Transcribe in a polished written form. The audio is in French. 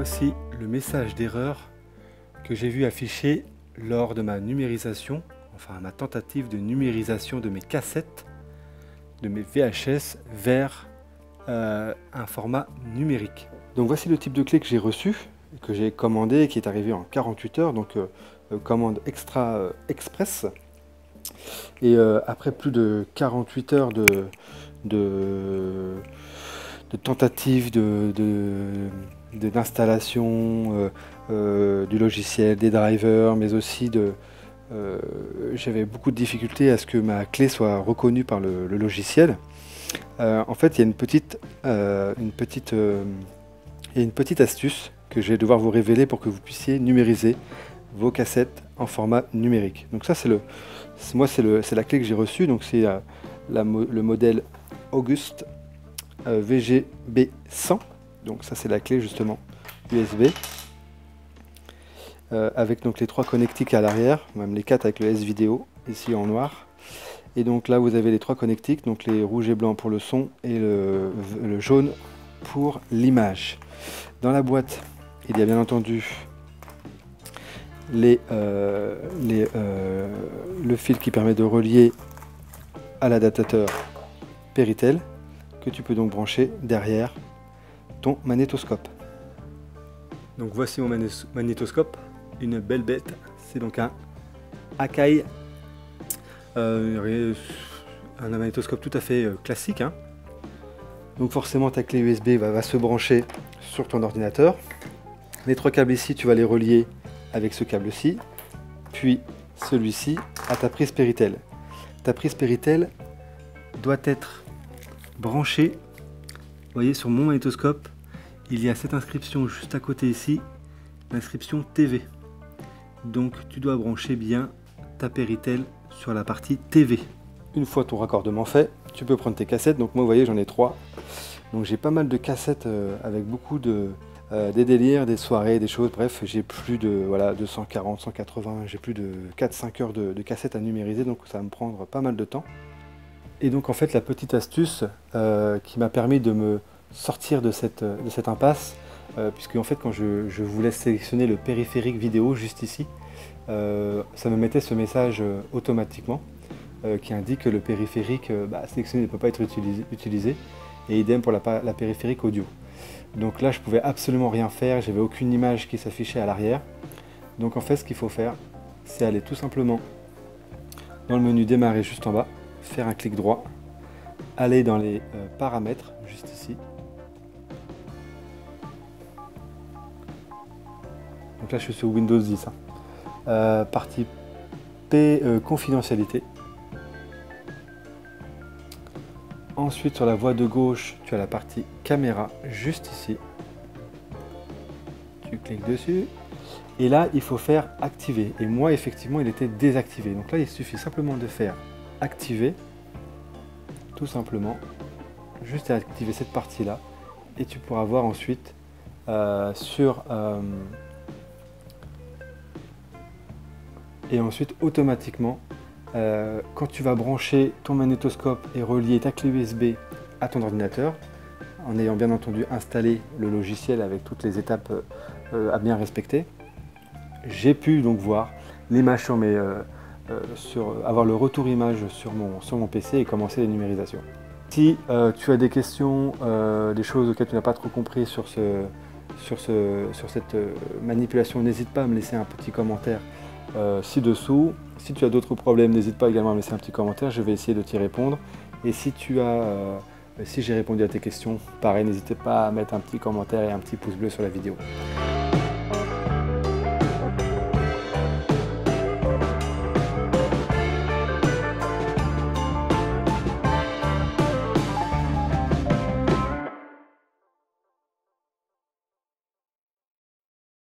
voici le message d'erreur que j'ai vu afficher lors de ma numérisation, enfin ma tentative de numérisation de mes cassettes, de mes VHS vers un format numérique. Donc voici le type de clé que j'ai reçu, que j'ai commandé et qui est arrivé en 48 heures, donc commande extra express. Et après plus de 48 heures de tentatives d'installation du logiciel, des drivers, mais aussi j'avais beaucoup de difficultés à ce que ma clé soit reconnue par le logiciel. En fait, il y a une petite astuce que je vais devoir vous révéler pour que vous puissiez numériser vos cassettes en format numérique. Donc ça, c'est la clé que j'ai reçue. Donc c'est le modèle August VGB 100. Donc ça, c'est la clé justement USB. Avec donc les 3 connectiques à l'arrière, même les 4 avec le S-Vidéo, ici en noir. Et donc là, vous avez les 3 connectiques, donc les rouges et blancs pour le son et le jaune pour l'image. Dans la boîte, il y a bien entendu le fil qui permet de relier à l'adaptateur Péritel, que tu peux donc brancher derrière ton magnétoscope. Donc voici mon magnétoscope, une belle bête, c'est donc un Akai, un magnétoscope tout à fait classique, hein. Donc forcément ta clé USB va se brancher sur ton ordinateur. Les 3 câbles ici, tu vas les relier avec ce câble-ci, puis celui-ci à ta prise Péritel. Ta prise Péritel doit être branchée, vous voyez sur mon magnétoscope, il y a cette inscription juste à côté ici, l'inscription TV. Donc tu dois brancher bien ta Péritel sur la partie TV. Une fois ton raccordement fait, tu peux prendre tes cassettes. Donc moi, vous voyez, j'en ai 3. Donc j'ai pas mal de cassettes avec beaucoup des délires, des soirées, des choses. Bref, j'ai plus de 240, 180, j'ai plus de 4-5 heures de cassettes à numériser. Donc ça va me prendre pas mal de temps. Et donc en fait, la petite astuce qui m'a permis de me sortir de cette impasse, puisque en fait quand je voulais sélectionner le périphérique vidéo juste ici, ça me mettait ce message automatiquement qui indique que le périphérique sélectionné ne peut pas être utilisé, et idem pour la périphérique audio. Donc là je pouvais absolument rien faire, j'avais aucune image qui s'affichait à l'arrière. Donc en fait ce qu'il faut faire, c'est aller tout simplement dans le menu démarrer juste en bas, faire un clic droit, aller dans les paramètres juste ici. Donc là je suis sur Windows 10, hein. Partie P, confidentialité. Ensuite sur la voie de gauche, tu as la partie caméra juste ici. Tu cliques dessus. Et là, il faut faire activer. Et moi, effectivement, il était désactivé. Donc là, il suffit simplement de faire activer. Tout simplement. Juste à activer cette partie-là. Et tu pourras voir ensuite et ensuite, automatiquement, quand tu vas brancher ton magnétoscope et relier ta clé USB à ton ordinateur, en ayant bien entendu installé le logiciel avec toutes les étapes à bien respecter, j'ai pu donc voir l'image avoir le retour image sur mon PC et commencer les numérisations. Si tu as des questions, des choses auxquelles tu n'as pas trop compris sur cette manipulation, n'hésite pas à me laisser un petit commentaire ci-dessous. Si tu as d'autres problèmes, n'hésite pas également à me laisser un petit commentaire, je vais essayer de t'y répondre. Et si j'ai répondu à tes questions, pareil, n'hésite pas à mettre un petit commentaire et un petit pouce bleu sur la vidéo.